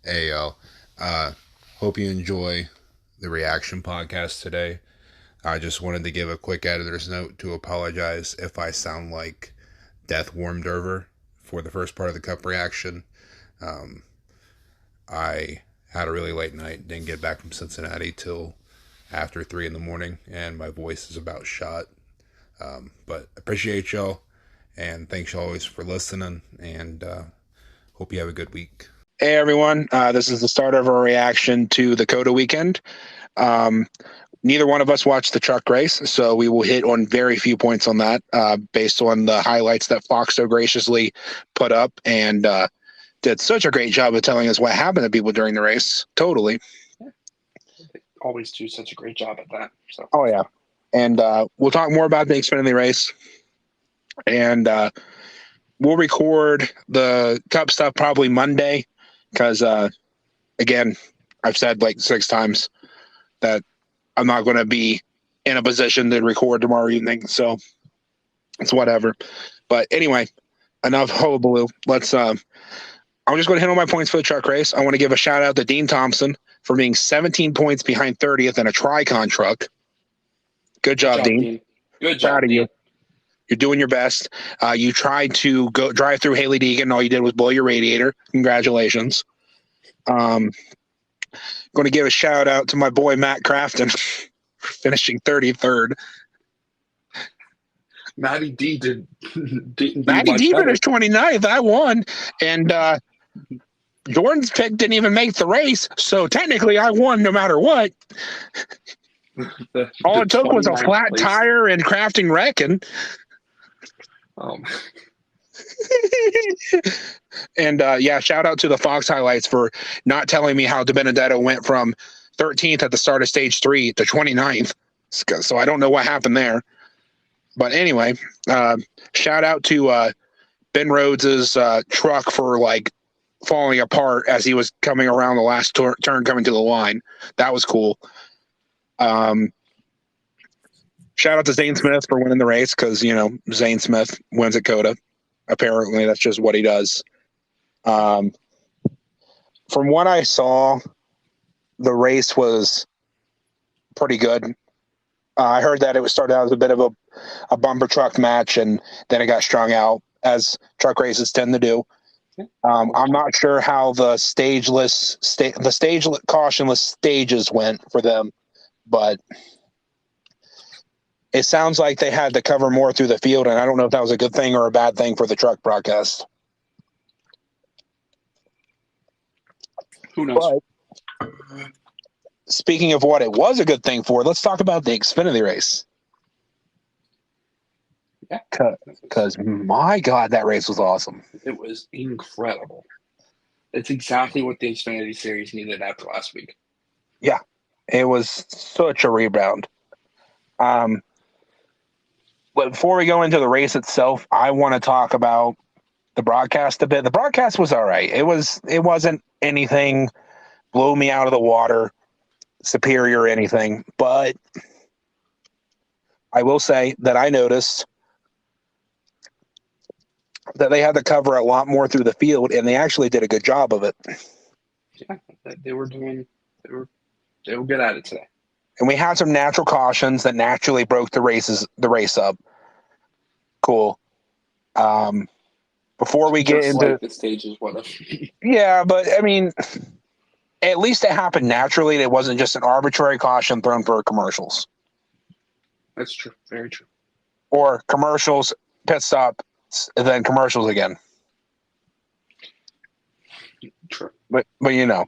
Hey, yo. Uh, Hope you enjoy the reaction podcast today. I just wanted to give a quick editor's note to apologize if I sound like Death Warmed Over for the first part of the cup reaction. Um, I had a really late night, didn't get back from Cincinnati till after 3 in the morning, and my voice is about shot. But appreciate y'all, and thanks y'all always for listening, and hope you have a good week. Hey everyone, this is the start of our reaction to the COTA weekend. Um, Neither one of us watched the truck race, so we will hit on very few points on that based on the highlights that Fox so graciously put up and did such a great job of telling us what happened to people during the race. Totally. They always do such a great job at that. So. Oh, yeah. And we'll talk more about the Xfinity race. And we'll record the Cup stuff probably Monday because, again, I've said like 6 times that I'm not going to be in a position to record tomorrow evening. So it's whatever. But anyway, enough hullabaloo. I'm just going to hit on my points for the truck race. I want to give a shout out to Dean Thompson for being 17 points behind 30th in a Tricon truck. Good job, Dean. Good job, Proud of Dean. you. You're doing your best. You tried to go drive through Haley Deegan. All you did was blow your radiator. Congratulations. Going to give a shout out to my boy Matt Crafton for finishing 33rd. Matty D didn't do Matty much D better. finished 29th. I won. And Jordan's pick didn't even make the race. So technically I won no matter what. All it took was a 29th flat place. tire and crafting wrecking. And yeah, shout out to the Fox highlights for not telling me how DiBenedetto went from 13th at the start of stage 3 to 29th. So I don't know what happened there. But anyway, shout out to Ben Rhodes's truck for like falling apart as he was coming around the last turn coming to the line. That was cool. Shout out to Zane Smith for winning the race because, you know, Zane Smith wins at COTA. Apparently, that's just what he does. From what I saw, the race was pretty good. I heard that it started out as a bit of a bumper truck match, and then it got strung out, as truck races tend to do. I'm not sure how the cautionless stages went for them, but it sounds like they had to cover more through the field, and I don't know if that was a good thing or a bad thing for the truck broadcast. Who knows? But speaking of what it was a good thing for, let's talk about the Xfinity race. Yeah. Because, my God, that race was awesome. It was incredible. It's exactly what the Xfinity Series needed after last week. Yeah, it was such a rebound. But before we go into the race itself, I want to talk about the broadcast a bit. The broadcast was all right. It wasn't anything blow me out of the water, superior or anything. But I will say that I noticed that they had to cover a lot more through the field, and they actually did a good job of it. Yeah, they were good at it today. And we had some natural cautions that naturally broke the race up. Cool. Before we get into like the stages, what yeah, but I mean, at least it happened naturally. It wasn't just an arbitrary caution thrown for commercials. That's true. Very true. Or commercials, pit stop, then commercials again. True. But you know.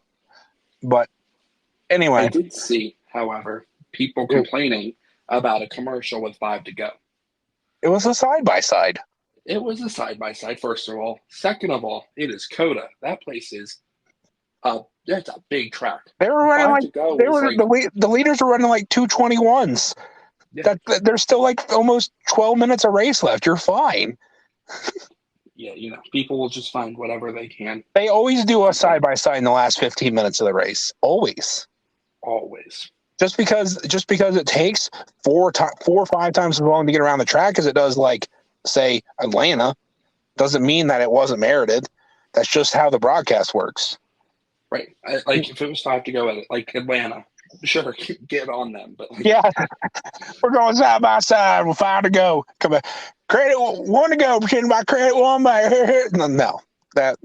But anyway. I did see, however, people complaining about a commercial with 5 to go. It was a side-by-side. It was a side-by-side, first of all. Second of all, it is COTA. That place is that's a big track. They were running the leaders were running like 2:21s. Yeah. There's still like almost 12 minutes of race left. You're fine. Yeah, you know, people will just find whatever they can. They always do a side-by-side in the last 15 minutes of the race. Always. Just because it takes 4 or 5 times as long to get around the track as it does, like, say, Atlanta, doesn't mean that it wasn't merited. That's just how the broadcast works. Right. Like if it was 5 to go at it, like Atlanta, sure, get on them. But like, Yeah, we're going side by side. We're 5 to go. Come on, credit 1 to go. Pretend my credit 1 by no. That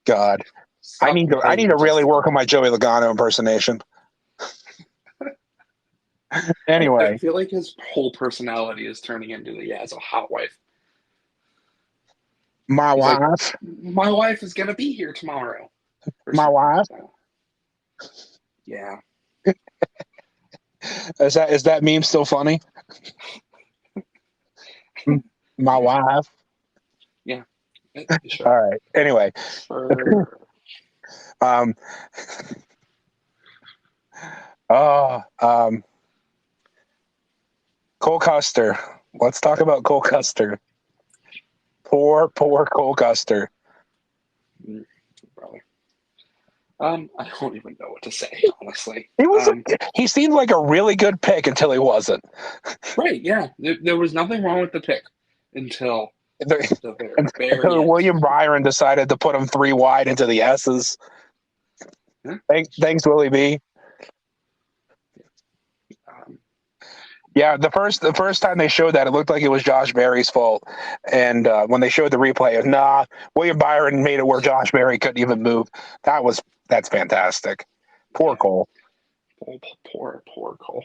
God. I stop need to complaining. really Just work on my Joey Logano impersonation. I Anyway, feel like his whole personality is turning into as a hot wife. my He's like, wife, my wife is gonna be here tomorrow, or my something wife. like that. Yeah. Is that meme still funny? My Yeah. wife. Yeah. Sure. All right. Anyway, Sure. um, oh, Cole Custer. Let's talk about Cole Custer. Poor Cole Custer. Probably. I don't even know what to say, honestly. He seemed like a really good pick until he wasn't. Right, yeah. There was nothing wrong with the pick until the very Until end. William Byron decided to put him 3 wide into the S's. Yeah. Thanks, Willie B. Um, Yeah, the first time they showed that, it looked like it was Josh Berry's fault. And when they showed the replay, it was, nah, William Byron made it where Josh Berry couldn't even move. That's fantastic. Poor Cole. poor Cole.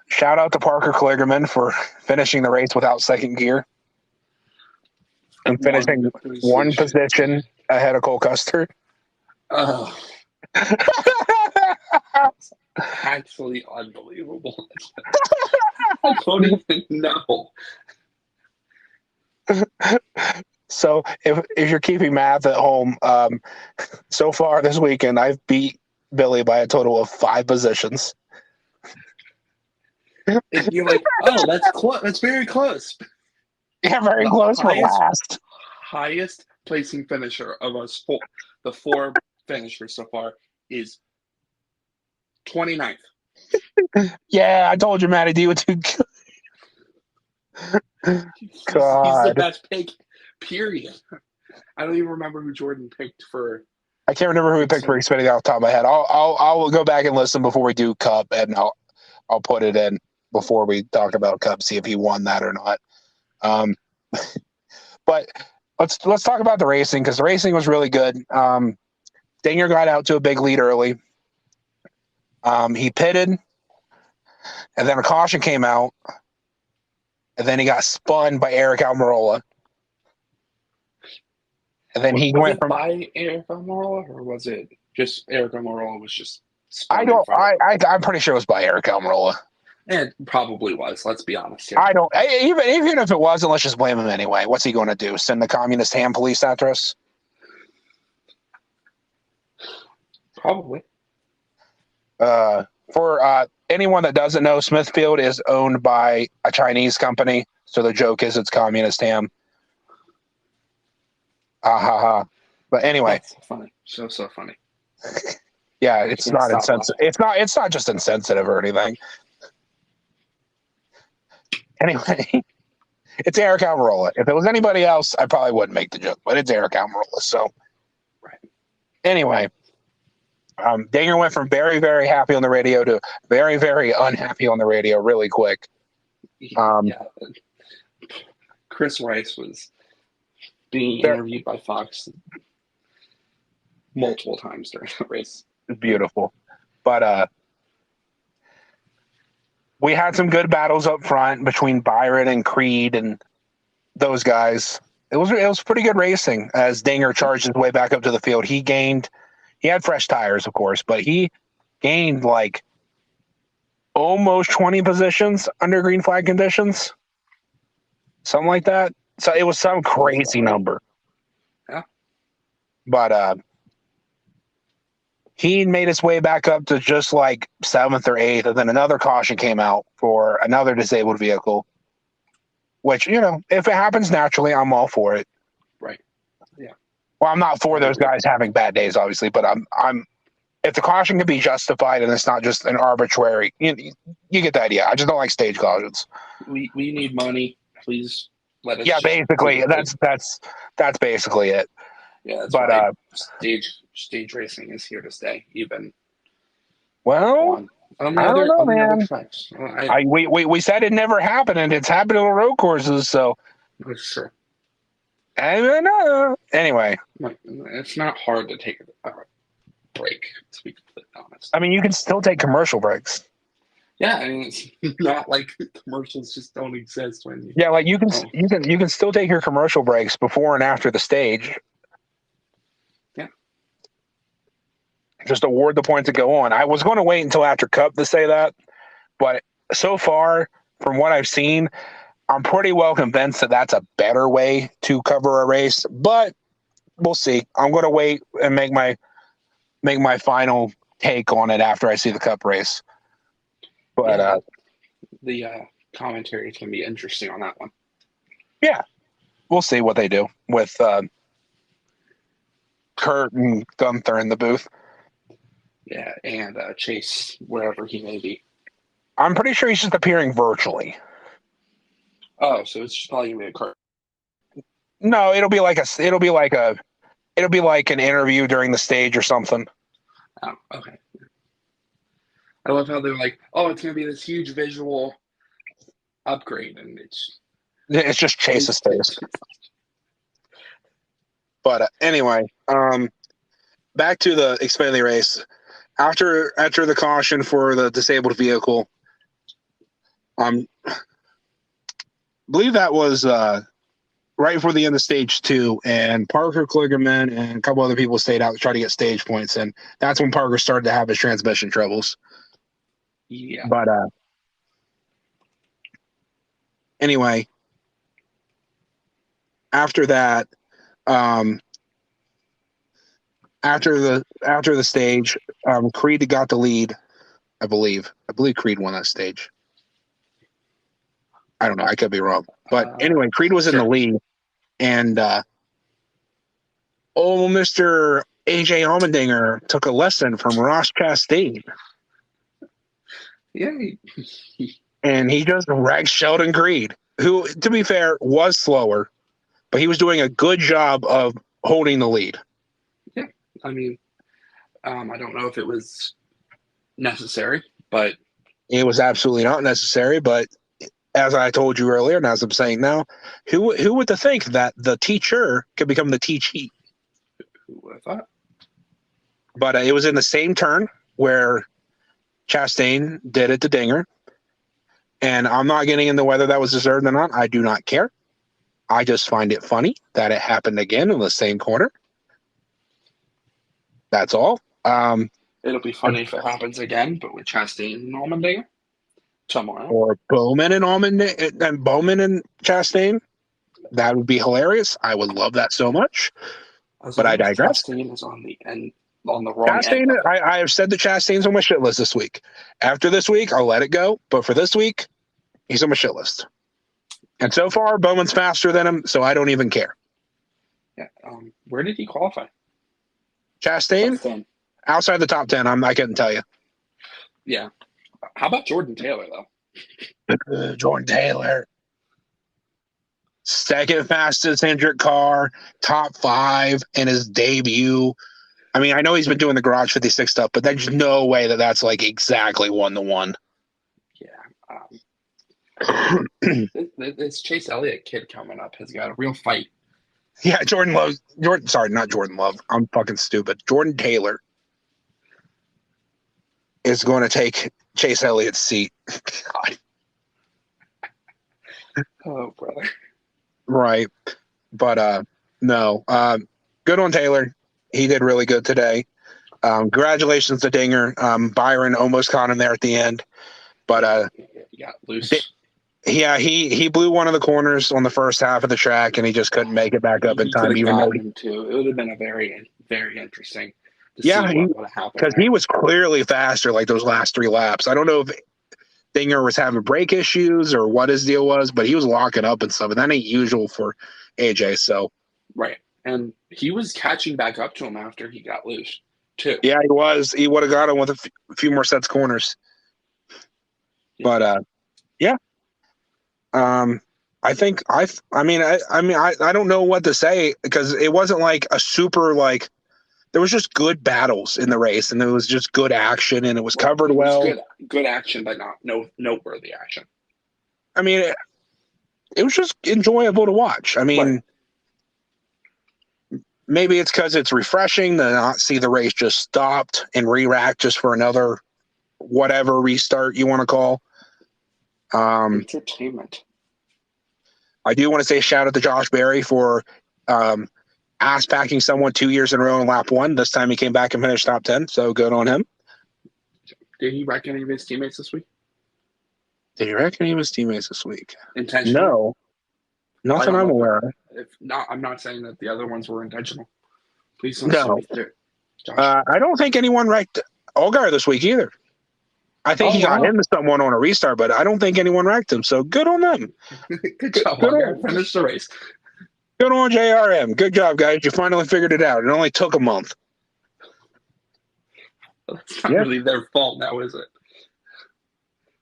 Shout out to Parker Kligerman for finishing the race without second gear and finishing one position ahead of Cole Custer. Oh, actually unbelievable. I don't even know. So if you're keeping math at home, so far this weekend I've beat Billy by a total of 5 positions. And you're like, oh, that's close. That's very close. Yeah, very close for last. Highest placing finisher of us four, the 4 finishers so far, is 29th. Yeah, I told you Matty D would do good. He's the best pick, period. I don't even remember who Jordan picked for. I can't remember who we picked for Xfinity off the top of my head. I'll go back and listen before we do Cup, and I'll put it in before we talk about Cup, see if he won that or not. But let's talk about the racing, because the racing was really good. Dinger got out to a big lead early. He pitted, and then a caution came out, and then he got spun by Eric Almirola. And then he went from by Eric Almirola, or was it just Eric Almirola was just? I'm pretty sure it was by Eric Almirola. It probably was. Let's be honest here. I don't even if it wasn't, let's just blame him anyway. What's he going to do? Send the communist ham police after us? Probably. For anyone that doesn't know, Smithfield is owned by a Chinese company, so the joke is it's communist ham. But anyway, that's so funny. So funny. Yeah, it's not insensitive. It's not just insensitive or anything. Anyway, it's Eric Almirola. If it was anybody else, I probably wouldn't make the joke, but it's Eric Almirola. So, right. Anyway, Dinger went from very, very happy on the radio to very, very unhappy on the radio really quick. Yeah. Chris Rice was being interviewed by Fox multiple times during the race. Beautiful. But we had some good battles up front between Byron and Creed and those guys. It was pretty good racing as Dinger charged his way back up to the field. He had fresh tires, of course, but he gained like almost 20 positions under green flag conditions. Something like that. So it was some crazy number. Yeah. But he made his way back up to just like 7th or 8th, and then another caution came out for another disabled vehicle, which, if it happens naturally, I'm all for it. Right. Yeah. Well, I'm not for those guys having bad days, obviously, but I'm if the caution can be justified and it's not just an arbitrary, you get the idea. I just don't like stage cautions. We need money. Please let us. Yeah, basically, that's basically it. Yeah, that's But why stage racing is here to stay, even well, on I don't know, on the other man. tracks. We said it never happened, and it's happened on the road courses. So Sure. I don't know. Anyway, It's not hard to take a break, to be completely honest. I mean, you can still take commercial breaks. Yeah, I mean, it's not like commercials just don't exist when you. Yeah, like you Oh, can still take your commercial breaks before and after the stage. yeah. Just award the points to go on. I was going to wait until after Cup to say that, but so far, from what I've seen, I'm pretty well convinced that that's a better way to cover a race. But we'll see. I'm going to wait and make my final take on it after I see the Cup race. But Yeah, the commentary can be interesting on that one. yeah, we'll see what they do with Kurt and Gunther in the booth. Yeah, and Chase, wherever he may be. I'm pretty sure he's just appearing virtually. Oh, so it's just probably gonna be a Kurt. No, it'll be like an interview during the stage or something. Oh, okay. I love how they're like, oh, it's gonna be this huge visual upgrade, and It's just Chase's face. But anyway, back to the Xfinity race. After the caution for the disabled vehicle, I believe that was right before the end of stage 2, and Parker Kligerman and a couple other people stayed out to try to get stage points, and that's when Parker started to have his transmission troubles. Yeah. But anyway, after that, after the stage, Creed got the lead. I believe Creed won that stage. I don't know. I could be wrong. But anyway, Creed was in the lead, and Mr. AJ Allmendinger took a lesson from Ross Chastain. Yeah. And he just wrecked Sheldon Creed, who, to be fair, was slower, but he was doing a good job of holding the lead. Yeah. I mean, I don't know if it was necessary, but it was absolutely not necessary. But as I told you earlier, and as I'm saying now, who would to think that the teacher could become the teachee? Who would have thought? But it was in the same turn where Chastain did it to Dinger. And I'm not getting into whether that was deserved or not. I do not care. I just find it funny that it happened again in the same corner. That's all. It'll be funny if it happens again, but with Chastain and Allmendinger tomorrow. Or Bowman and Chastain. That would be hilarious. I would love that so much. But I digress. Chastain is on the wrong Chastain, end. I have said that Chastain's on my shit list this week. After this week, I'll let it go. But for this week, he's on my shit list. And so far, Bowman's faster than him, so I don't even care. Yeah. Where did he qualify? Chastain? Outside the top 10, I couldn't tell you. Yeah. How about Jordan Taylor, though? Jordan Taylor. Second fastest Hendrick car, top 5 in his debut. I mean, I know he's been doing the Garage 56 stuff, but there's no way that that's like exactly 1-to-1. Yeah. This Chase Elliott kid coming up has got a real fight. Yeah, not Jordan Love. I'm fucking stupid. Jordan Taylor is going to take Chase Elliott's seat. God. Oh, brother. Right. But no. Good on Taylor. He did really good today. Congratulations to Dinger. Byron almost caught him there at the end. But he got loose. Yeah, he blew one of the corners on the first half of the track, and he just couldn't make it back up in time. Even though it would have been a very, very interesting to see what would happen. Because he was clearly faster like those last 3 laps. I don't know if Dinger was having brake issues or what his deal was, but he was locking up and stuff, and that ain't usual for AJ. So right, and he was catching back up to him after he got loose too. Yeah, he was. He would have got him with a few more sets corners. Yeah. But yeah. I don't know what to say because it wasn't like a super like there was just good battles in the race and it was just good action and it was covered It was well. good action, but not no noteworthy action. I mean, it was just enjoyable to watch. I mean, maybe it's because it's refreshing to not see the race just stopped and re-rack just for another whatever restart you want to call. Entertainment. I do want to say shout out to Josh Berry for ass packing someone 2 years in a row in lap one. This time he came back and finished top 10, so good on him. Did he wreck any of his teammates this week? Did you reckon he was teammates this week? Intentionally? No, nothing I'm aware of. If not, I'm not saying that the other ones were intentional. Please don't No. sue me there. Josh. I don't think anyone wrecked Allgaier this week either. I think he got into someone on a restart, but I don't think anyone wrecked him. So good on them. Good job, Allgaier. Finished the race. Good on JRM. Good job, guys. You finally figured it out. It only took a month. That's not really their fault now, is it?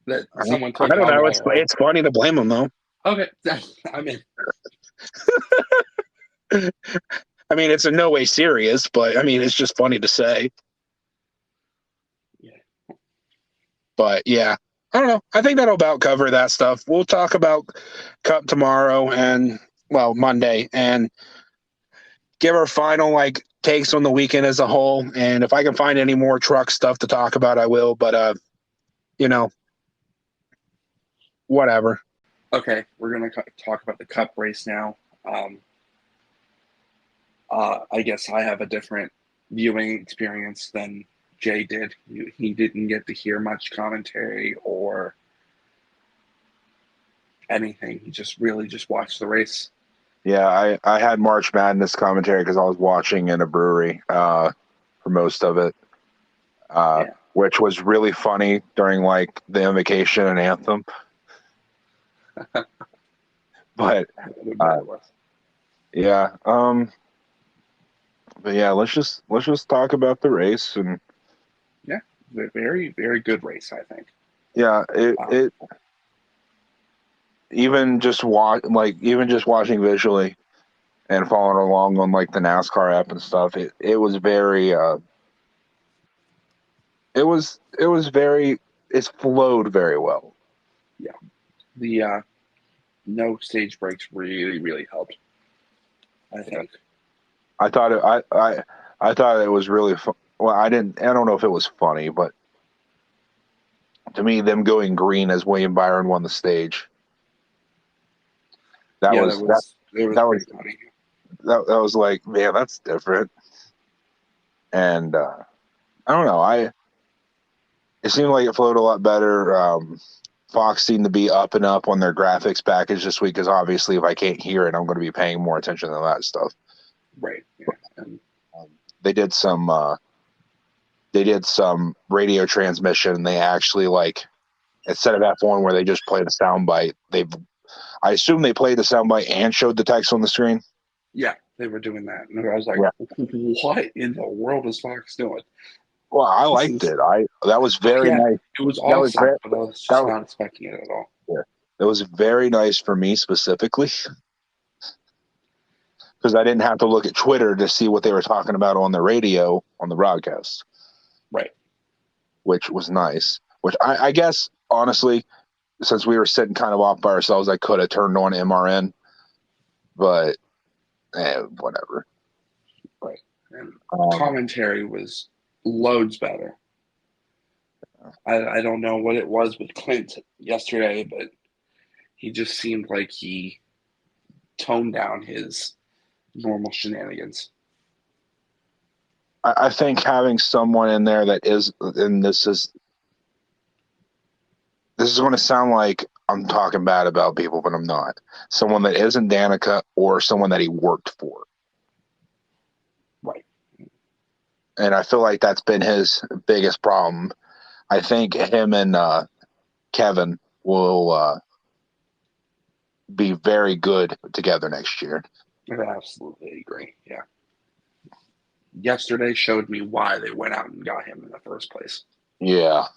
That someone took I don't know. It's funny to blame them, though. Okay. I'm in. I mean, it's in no way serious, but I mean, it's just funny to say. Yeah. But yeah, I don't know. I think that'll about cover that stuff. We'll talk about Cup tomorrow and, well, Monday and give our final like takes on the weekend as a whole. And if I can find any more truck stuff to talk about, I will. But, you know, whatever. Okay, we're going to talk about the Cup race now. I guess I have a different viewing experience than Jay did. He didn't get to hear much commentary or anything. He just really just watched the race. Yeah, I had March Madness commentary because I was watching in a brewery for most of it, which was really funny during like the invocation and anthem. But yeah, but yeah, let's just talk about the race and very very good race, I think. Yeah, it even just watching visually and following along on like the NASCAR app and stuff. It was very it flowed very well. Yeah, the no stage breaks really really helped, I think. I thought it was really well. I don't know if it was funny, but to me, them going green as William Byron won the stage. That was like, man, that's different. And I don't know. It seemed like it flowed a lot better. Fox seemed to be up and up on their graphics package this week because obviously, if I can't hear it, I'm going to be paying more attention to that stuff. Right. Yeah. And they did some radio transmission. And they actually like instead of F1 where they just played a soundbite, I assume they played the soundbite and showed the text on the screen. Yeah, they were doing that, and I was like, "What in the world is Fox doing?" Well, I liked it. That was very nice. It was awesome, but I was just not expecting it at all. Yeah, it was very nice for me specifically because I didn't have to look at Twitter to see what they were talking about on the radio on the broadcast. Right. Which was nice. Which I guess honestly, since we were sitting kind of off by ourselves, I could have turned on MRN, but whatever. Right. And commentary was loads better. I don't know what it was with Clint yesterday, but he just seemed like he toned down his normal shenanigans. I think having someone in there that is, and this is going to sound like I'm talking bad about people, but I'm not. Someone that isn't Danica or someone that he worked for. Right. And I feel like that's been his biggest problem. I think him and Kevin will be very good together next year. I absolutely agree. Yeah. Yesterday showed me why they went out and got him in the first place. Yeah.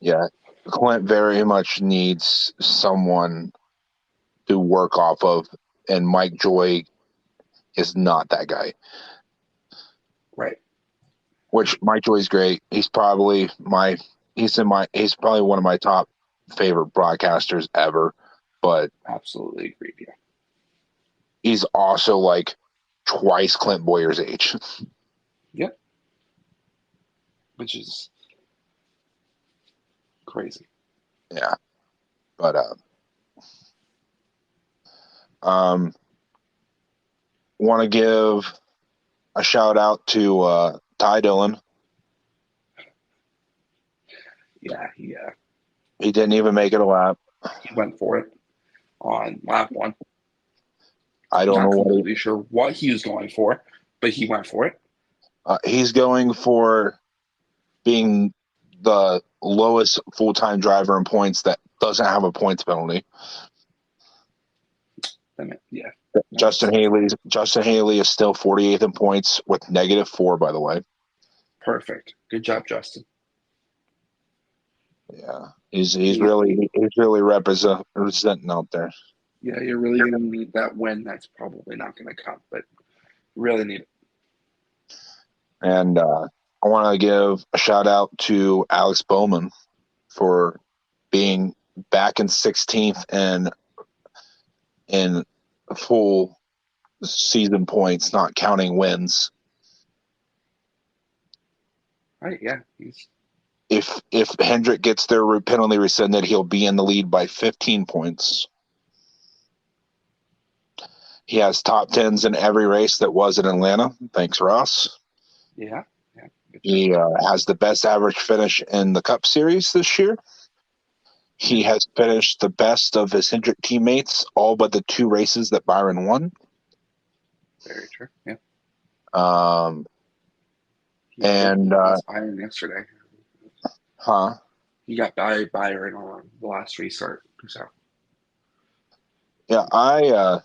Yeah. Clint very much needs someone to work off of, and Mike Joy is not that guy. Right. Which Mike Joy's great. He's probably he's one of my top favorite broadcasters ever. But Absolutely agreed. Yeah. he's also like twice Clint Boyer's age. Yep. Which is crazy. Yeah. But want to give a shout out to Ty Dillon. Yeah, He didn't even make it a lap. he went for it on lap 1. I don't Not know completely sure what he was going for, but he went for it. He's going for being the lowest full-time driver in points that doesn't have a points penalty. Yeah. Justin Haley is still 48th in points with -4, by the way. Perfect. Good job, Justin. Yeah, he's really representing out there. Yeah, you're really going to need that win. That's probably not going to come, but you really need it. And I want to give a shout out to Alex Bowman for being back in 16th and in full season points, not counting wins. Right? Yeah. If Hendrick gets their penalty rescinded, he'll be in the lead by 15 points. He has top 10s in every race that was in Atlanta. Thanks, Ross. Yeah. He has the best average finish in the Cup Series this year. He has finished the best of his Hendrick teammates, all but the 2 races that Byron won. Very true. Yeah. And Byron yesterday. Huh? He got Byron on the last restart. So. Yeah, I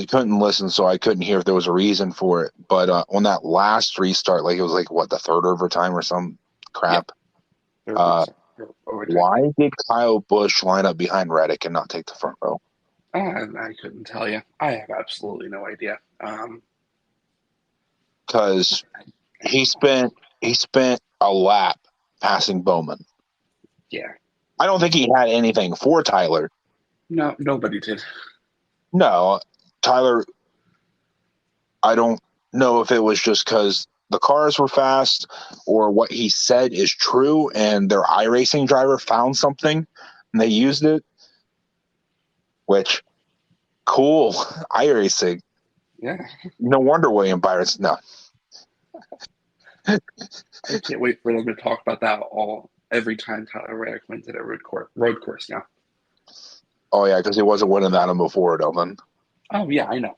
couldn't listen, so I couldn't hear if there was a reason for it. But on that last restart, like it was like what, the 3rd overtime or some crap. Yeah. Why did Kyle Busch line up behind Reddick and not take the front row? I couldn't tell you. I have absolutely no idea. Because he spent a lap passing Bowman. Yeah. I don't think he had anything for Tyler. No, nobody did. No, Tyler, I don't know if it was just because the cars were fast or what he said is true and their iRacing driver found something and they used it, which, cool, iRacing. Yeah. No wonder William Byron's no. I can't wait for them to talk about that every time Tyler Reddick wins at a road course now. Oh, yeah, because he wasn't winning that one before, Dylan. Oh, yeah, I know.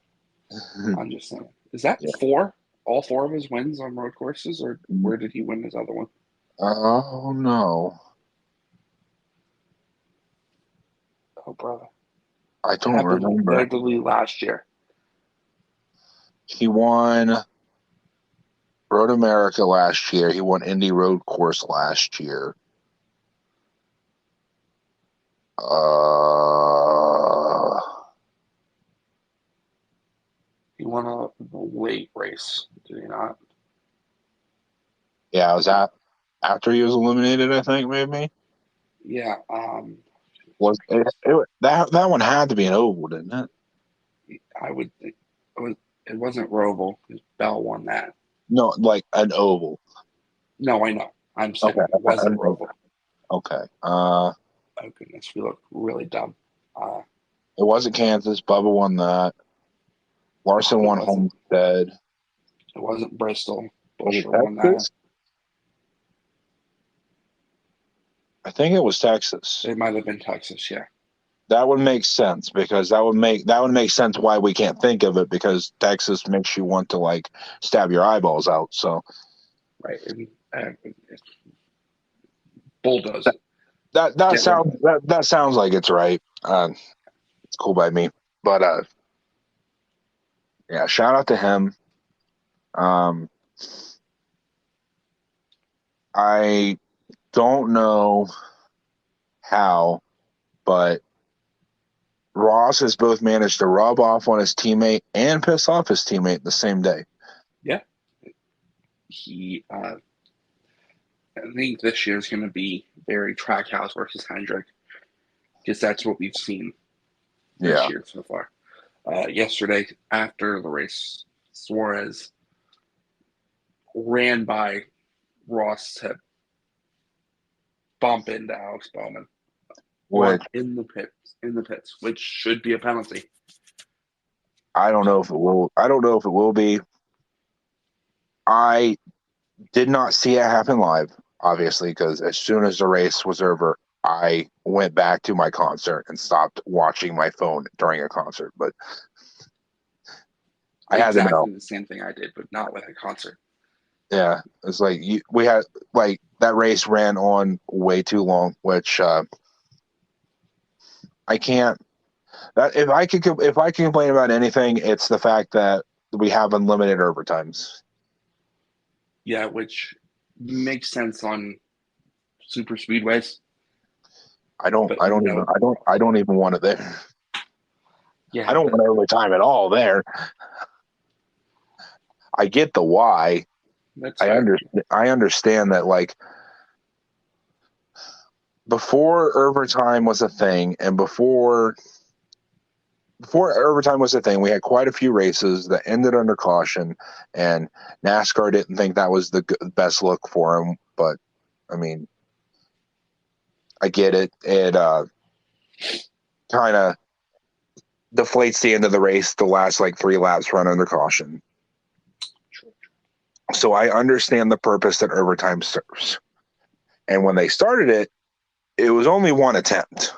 I'm just saying. Is that 4? All 4 of his wins on road courses, or where did he win his other one? Oh, no. Oh, brother. I don't remember. Literally last year. He won Road America last year. He won Indy Road Course last year. He won a late race, did he not? Yeah, was that after he was eliminated, I think, maybe? Yeah. Was that one had to be an oval, didn't it? I would think it wasn't Roval because Bell won that. No, like an oval. No, I know. I'm saying it wasn't Roval. Okay. Oh goodness, we look really dumb. It wasn't Kansas. Bubba won that. Larson won Homestead. It wasn't Bristol. Busher won that. I think it was Texas. It might have been Texas, yeah. That would make sense because that would make sense why we can't think of it, because Texas makes you want to like stab your eyeballs out. So, right, bulldoze. That sounds like it's right. It's cool by me. But yeah, shout out to him. I don't know how, but Ross has both managed to rub off on his teammate and piss off his teammate the same day. Yeah. I think this year is going to be very Trackhouse versus Hendrick, because that's what we've seen this year so far. Yesterday, after the race, Suarez ran by Ross to bump into Alex Bowman in the pits, which should be a penalty. I don't know if it will. I don't know if it will be. I did not see it happen live, obviously, because as soon as the race was over, I went back to my concert and stopped watching my phone during a concert. But I had to know. Exactly the same thing I did, but not with a concert. Yeah, it's like we had like that race ran on way too long, which I can't. That if I can complain about anything, it's the fact that we have unlimited overtimes. Yeah, which makes sense on super speedways. I don't even want it there. Yeah, I don't want overtime at all there. I get the why. I understand that, like, before overtime was a thing, and before overtime was a thing, we had quite a few races that ended under caution, and NASCAR didn't think that was the best look for them. But I mean, I get it. It kind of deflates the end of the race. The last like 3 laps run under caution. So I understand the purpose that overtime serves. And when they started it, it was only one attempt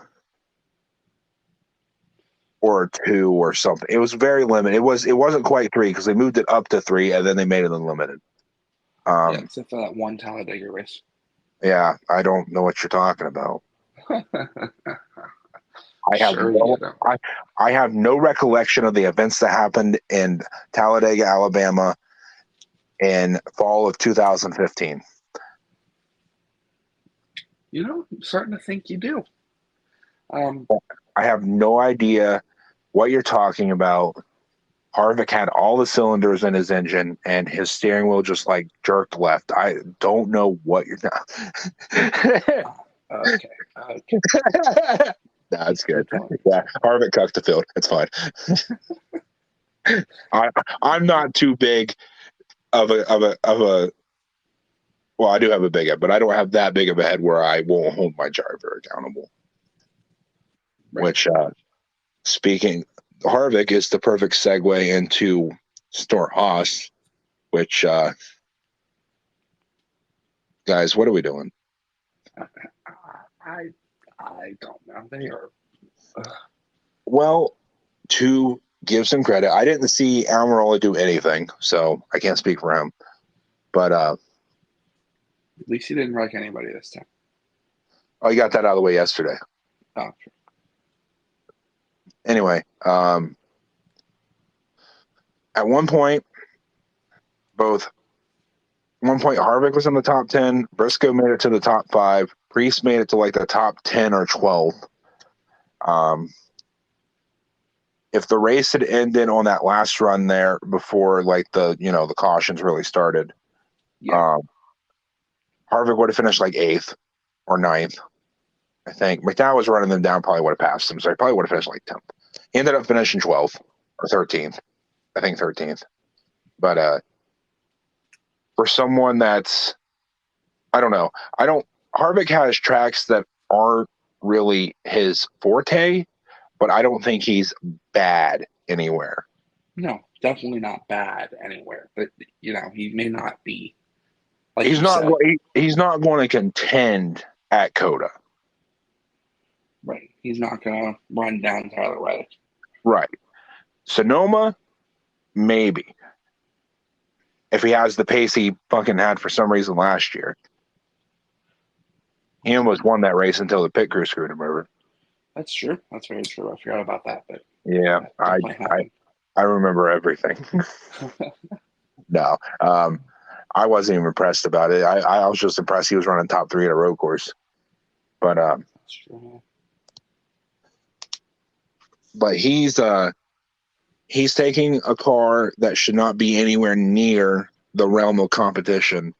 or 2 or something. It was very limited. It wasn't quite 3 because they moved it up to 3 and then they made it unlimited. Yeah, except for that one Talladega race. Yeah, I don't know what you're talking about. I have no recollection of the events that happened in Talladega, Alabama in fall of 2015. You know, I'm starting to think you do. I have no idea what you're talking about. Harvick had all the cylinders in his engine and his steering wheel just like jerked left. I don't know what you're Okay. That's good. Yeah, Harvick cucked the field. It's fine. I'm not too big of a. Well, I do have a big head, but I don't have that big of a head where I won't hold my driver accountable. Right. Which, speaking, Harvick is the perfect segue into Stuart Haas. Which, guys, what are we doing? I don't know. They are. Well, to give some credit, I didn't see Almirola do anything, so I can't speak for him. But at least he didn't wreck anybody this time. Oh, you got that out of the way yesterday. Oh, sure. Anyway, at one point, Harvick was in the top 10. Briscoe made it to the top 5. Priest made it to like the top 10 or 12. If the race had ended on that last run there before like the cautions really started, Harvick would have finished like 8th or 9th. I think McDowell was running them down, probably would have passed him, so he probably would have finished like 10th. He ended up finishing 12th or 13th. I think 13th. But for someone that's, I don't know. Harvick has tracks that aren't really his forte, but I don't think he's bad anywhere. No, definitely not bad anywhere. But he may not be. Like he's not going to contend at COTA. Right. He's not going to run down Tyler Reddick. Right. Sonoma, maybe. If he has the pace he fucking had for some reason last year. He almost won that race until the pit crew screwed him over. That's true. That's very true. I forgot about that. But yeah, I remember everything. No. I wasn't even impressed about it. I was just impressed he was running top 3 at a road course. But That's true. But he's taking a car that should not be anywhere near the realm of competition,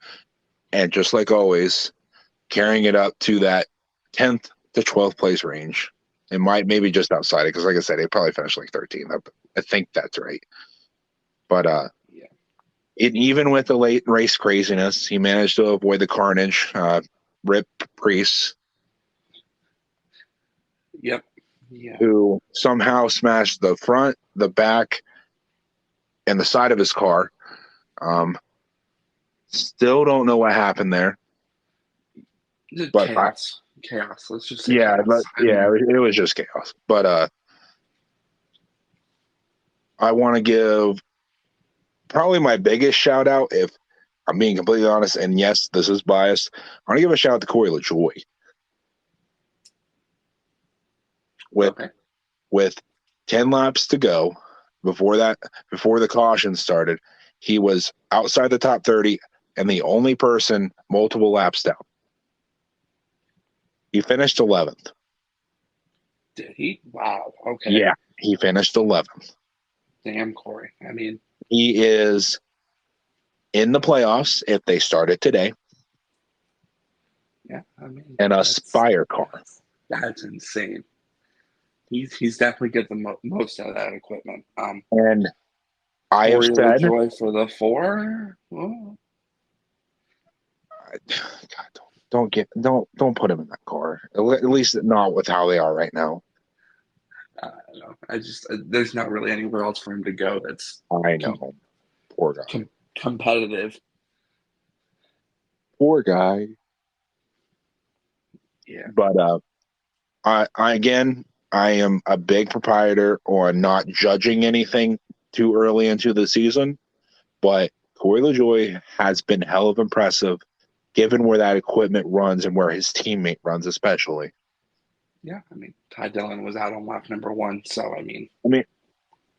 and just like always, carrying it up to that 10th to 12th place range. It might maybe just outside it, because like I said, they probably finished like 13th. I think that's right. But Yeah. even with the late race craziness, he managed to avoid the carnage. Rip Priest, Yep. Yeah. who somehow smashed the front, the back, and the side of his car. Still don't know what happened there. But Chaos. Chaos. Let's just say yeah, chaos. but yeah, it was just chaos. But I want to give probably my biggest shout out, if I'm being completely honest, and yes, this is biased. I want to give a shout out to Corey LaJoy. With 10 laps to go before the caution started, he was outside the top 30 and the only person multiple laps down. He finished 11th. Did he? Wow. Okay. Yeah, he finished 11th. Damn, Corey. I mean, he is in the playoffs if they started today. Yeah, I mean, and a Spire car. That's insane. He's definitely get the most out of that equipment. And I have said, joy for the 4. Oh. God, don't put him in that car. At least not with how they are right now. I don't know. I just there's not really anywhere else for him to go. That's I know. Poor guy. Competitive. Poor guy. Yeah. But I am a big proprietor on not judging anything too early into the season, but Corey LaJoy has been hell of impressive given where that equipment runs and where his teammate runs, especially. Yeah, I mean, Ty Dillon was out on lap number 1, so I mean,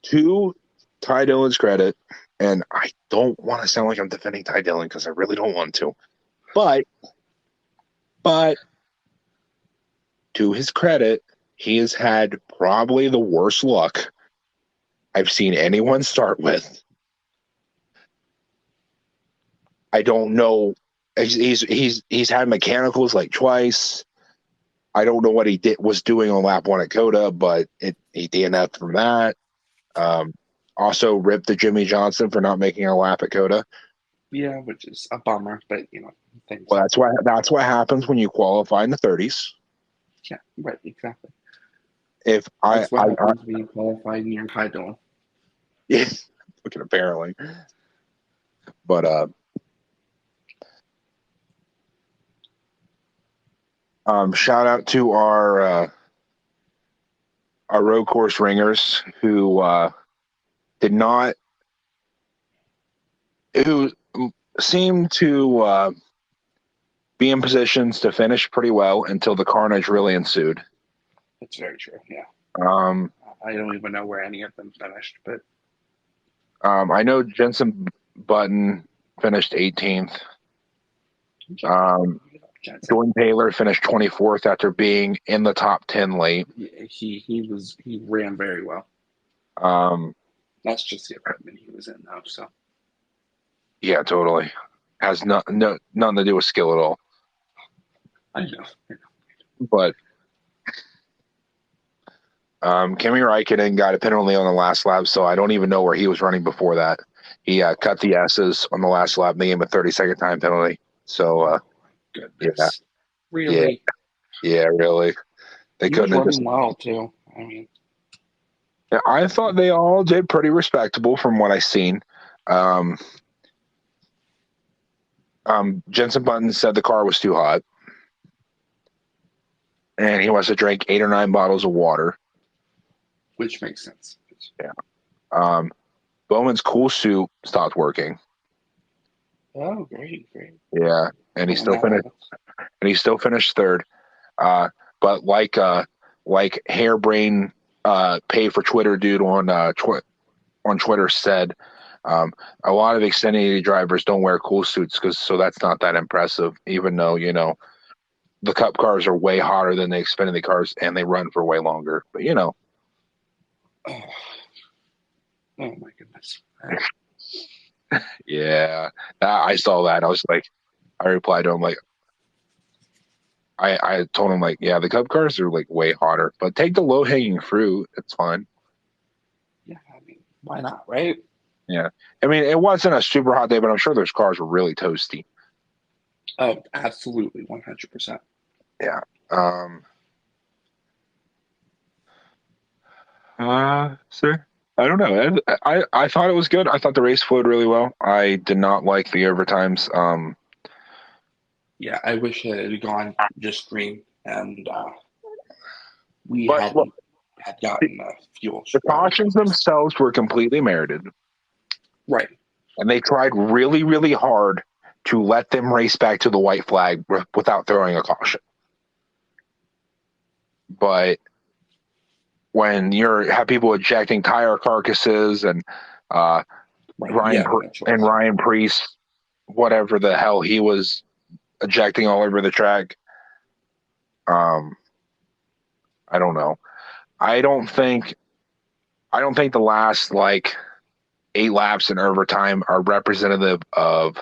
to Ty Dillon's credit, and I don't want to sound like I'm defending Ty Dillon because I really don't want to, but to his credit, he has had probably the worst luck I've seen anyone start with. I don't know. He's had mechanicals like twice. I don't know what he was doing on lap 1 at COTA, but he DNF'd from that. Also ripped the Jimmy Johnson for not making a lap at COTA. Yeah, which is a bummer, but Well, that's what happens when you qualify in the 30s. Yeah, right, exactly. That's what happens when you qualify near Ty Dillon. Yeah, looking apparently. But shout out to our road course ringers who seemed to be in positions to finish pretty well until the carnage really ensued. That's very true. Yeah. I don't even know where any of them finished, but I know Jensen Button finished 18th. Jordan Taylor finished 24th after being in the top 10 late. Yeah, he ran very well. That's just the equipment he was in, though. So. Yeah, totally. Has nothing to do with skill at all. I know. But Kimi Räikkönen got a penalty on the last lap, so I don't even know where he was running before that. He cut the S's on the last lap and they gave him a 30-second time penalty. So, yeah. Really? Yeah, really. They couldn't have just well, too. I mean, yeah, I thought they all did pretty respectable from what I seen. Jensen Button said the car was too hot, and he wants to drink 8 or 9 bottles of water, which makes sense. Yeah. Bowman's cool suit stopped working. Oh, great. Yeah, and he still finished third. But like harebrained pay for Twitter dude on Twitter said, a lot of Xfinity drivers don't wear cool suits so that's not that impressive, even though the Cup cars are way hotter than the Xfinity cars, and they run for way longer. But Oh, oh my goodness. yeah, I saw that. I was like, I replied to him like, I told him like, yeah, the Cup cars are like way hotter, but take the low hanging fruit. It's fine. Yeah, I mean, why not, right? Yeah, I mean, it wasn't a super hot day, but I'm sure those cars were really toasty. Oh, absolutely, 100%. Yeah. Sir, I don't know. I thought it was good. I thought the race flowed really well. I did not like the overtimes. Yeah, I wish it had gone just green and we But look, had gotten fuel. the cautions themselves were completely merited, Right. and they tried really, really hard to let them race back to the white flag without throwing a caution. But when you have people ejecting tire carcasses and Right. Ryan Preece, whatever the hell he was ejecting all over the track, I don't know. I don't think the last like 8 laps in overtime are representative of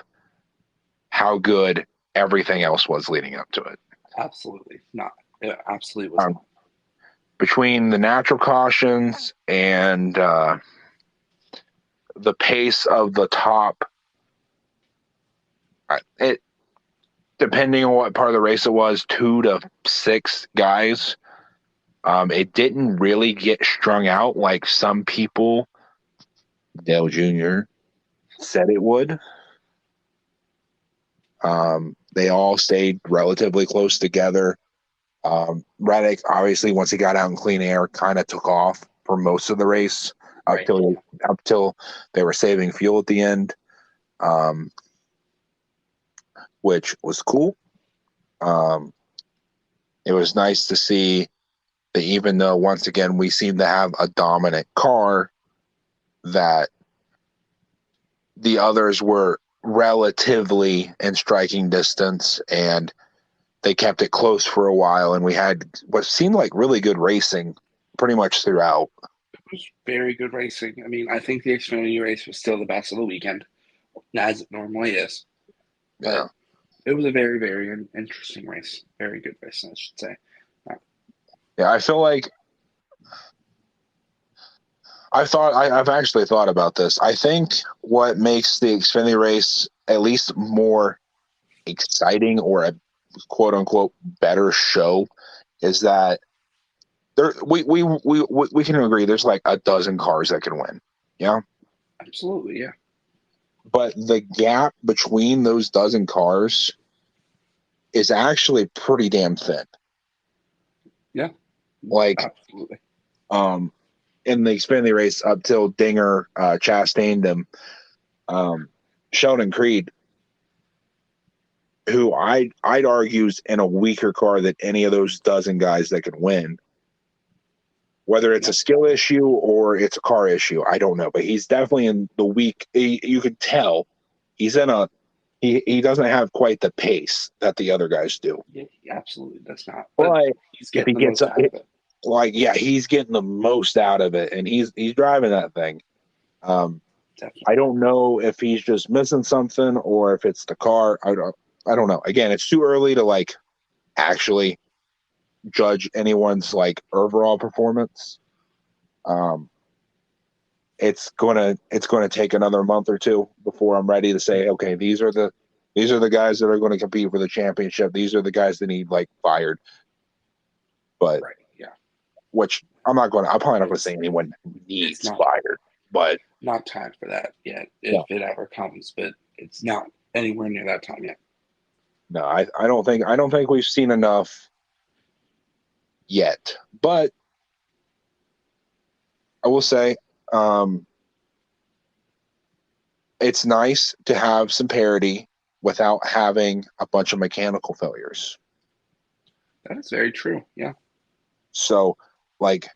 how good everything else was leading up to it. Absolutely not. It absolutely was not. Between the natural cautions and the pace of the top, it depending on what part of the race it was, 2 to 6 guys. It didn't really get strung out like some people, Dale Jr., said it would. They all stayed relatively close together. Reddick, obviously, once he got out in clean air, kind of took off for most of the race up till they were saving fuel at the end, which was cool. It was nice to see that even though, once again, we seem to have a dominant car, that the others were relatively in striking distance, and they kept it close for a while, and we had what seemed like really good racing pretty much throughout. It was very good racing. I mean, I think the Xfinity race was still the best of the weekend, as it normally is. But Yeah. it was a very, very interesting race. Very good race, I should say. Yeah, I feel like I've actually thought about this. I think what makes the Xfinity race at least more exciting, or a quote unquote better show, is that we can agree there's like a dozen cars that can win. Yeah. Absolutely, yeah. But the gap between those dozen cars is actually pretty damn thin. Yeah. Like, absolutely. In the Xfinity race up till Dinger chastained him, Sheldon Creed, who I'd argue is in a weaker car than any of those dozen guys that can win. Whether it's a skill issue or it's a car issue, I don't know. But he's definitely in the weak. You could tell he's in a. He doesn't have quite the pace that the other guys do. Yeah, he absolutely does not. But he's getting the most out of it. Like, yeah, he's getting the most out of it, and he's driving that thing. I don't know if he's just missing something or if it's the car. I don't know. Again, it's too early to like actually judge anyone's like overall performance. It's gonna take another month or two before I'm ready to say, okay, these are the guys that are going to compete for the championship. These are the guys that need like fired. But which I'm probably not going to say anyone needs fired, but not time for that yet, if it ever comes. But it's not anywhere near that time yet. No, I don't think we've seen enough yet. But I will say, it's nice to have some parity without having a bunch of mechanical failures. That is very true. Yeah. So, like,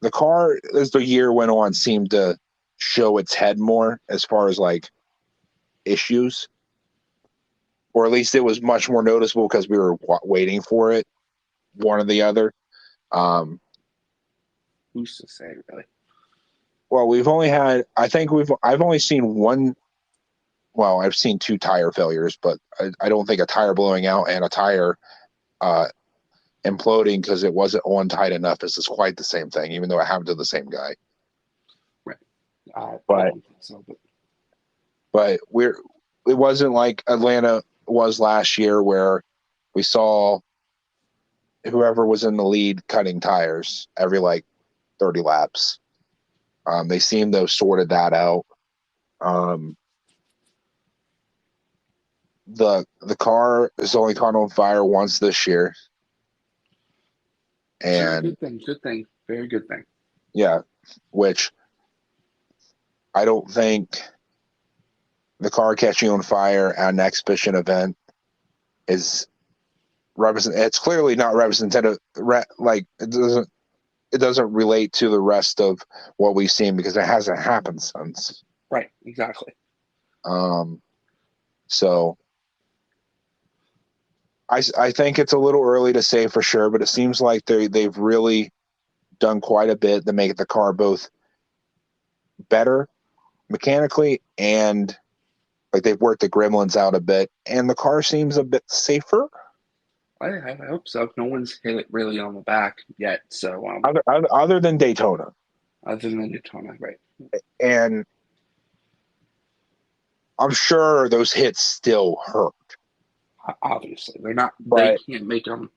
the car, as the year went on, seemed to show its head more as far as like issues, or at least it was much more noticeable because we were waiting for it, one or the other. Who's to say, really? Well, I've only seen one. Well, I've seen 2 tire failures, but I don't think a tire blowing out and a tire imploding because it wasn't on tight enough is quite the same thing, even though it happened to the same guy. Right. I But don't think so. but it wasn't like Atlanta was last year where we saw whoever was in the lead cutting tires every like 30 laps. They seemed to have sorted that out. The car is only caught on fire once this year, and Good thing, very good thing. yeah, which I don't think the car catching on fire at an exhibition event is it's clearly not representative. Like it doesn't relate to the rest of what we've seen because it hasn't happened since. Right, exactly. So I think it's a little early to say for sure, but it seems like they've really done quite a bit to make the car both better mechanically and like they've worked the gremlins out a bit, and the car seems a bit safer. I hope so. No one's hit it really on the back yet, so other than Daytona. Other than Daytona, right? And I'm sure those hits still hurt. Obviously, they're not. But, they can't make them.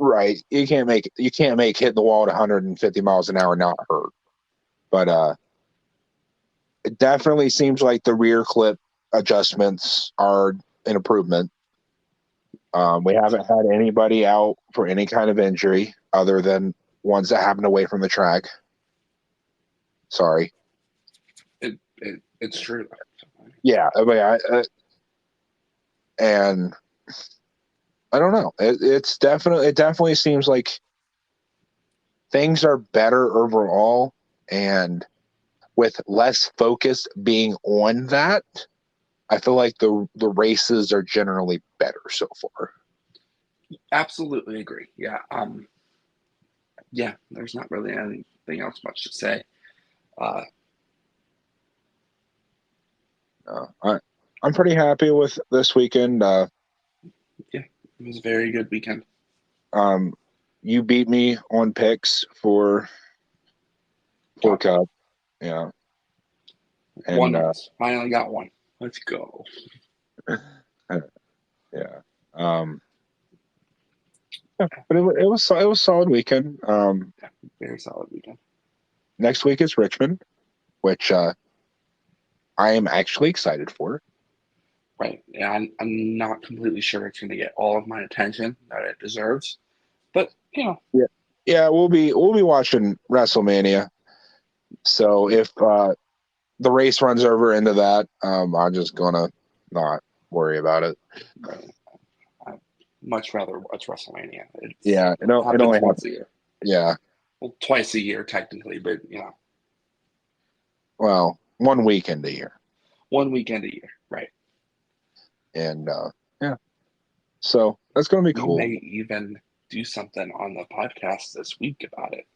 Right, you can't make hitting the wall at 150 miles an hour not hurt. But it definitely seems like the rear clip adjustments are an improvement. We haven't had anybody out for any kind of injury other than ones that happened away from the track. Sorry. It's true. Yeah, I mean, and I don't know. It definitely seems like things are better overall, and with less focus being on that, I feel like the races are generally better so far. Absolutely agree. Yeah. Yeah. There's not really anything else much to say. I'm pretty happy with this weekend. Yeah, it was a very good weekend. You beat me on picks for Cup. Yeah. And, one. I only got one. Let's go. Yeah. But it was a solid weekend. Very solid weekend. Next week is Richmond, which I am actually excited for. Right. Yeah, I'm not completely sure it's going to get all of my attention that it deserves, but Yeah, we'll be watching WrestleMania. So if the race runs over into that, I'm just gonna not worry about it. Right. I'd much rather watch WrestleMania. It only once a year. Yeah. Well, twice a year technically, but Well, 1 weekend a year. 1 weekend a year, right? And yeah, so that's gonna be cool. We may even do something on the podcast this week about it.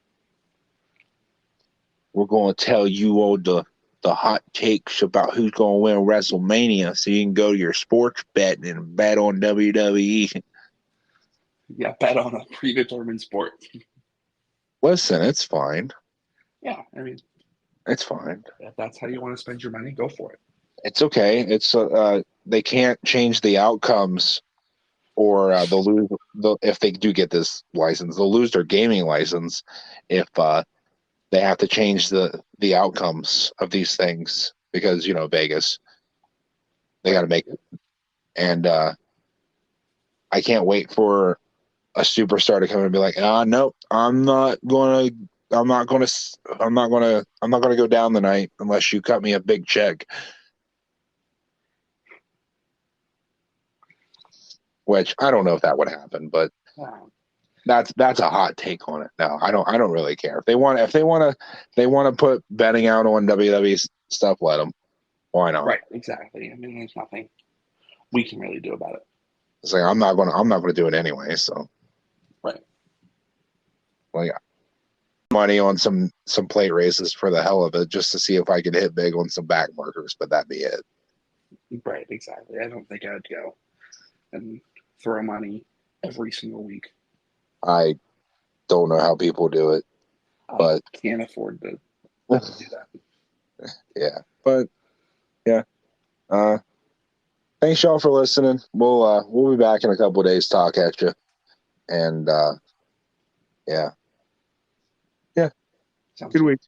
We're gonna tell you all the hot takes about who's gonna win WrestleMania, so you can go to your sports bet and bet on WWE. Yeah, bet on a predetermined sport. Listen, it's fine. Yeah, I mean, it's fine. If that's how you want to spend your money, go for it. It's okay. It's they can't change the outcomes, or they'll lose. If they do get this license, they'll lose their gaming license if they have to change the outcomes of these things because Vegas, they got to make it. And I can't wait for a superstar to come and be like, no, I'm not gonna go down tonight unless you cut me a big check. Which I don't know if that would happen, but that's a hot take on it. No, I don't really care. If they want to put betting out on WWE stuff, let them. Why not? Right, exactly. I mean, there's nothing we can really do about it. It's like I'm not gonna do it anyway. So Right. like money on some plate races for the hell of it, just to see if I could hit big on some back markers, but that'd be it. Right, exactly. I don't think I'd go and throw money every single week. I don't know how people do it, but I can't afford to do that. yeah. But yeah. Thanks y'all for listening. We'll be back in a couple of days, talk at you. And yeah. Sounds Good week.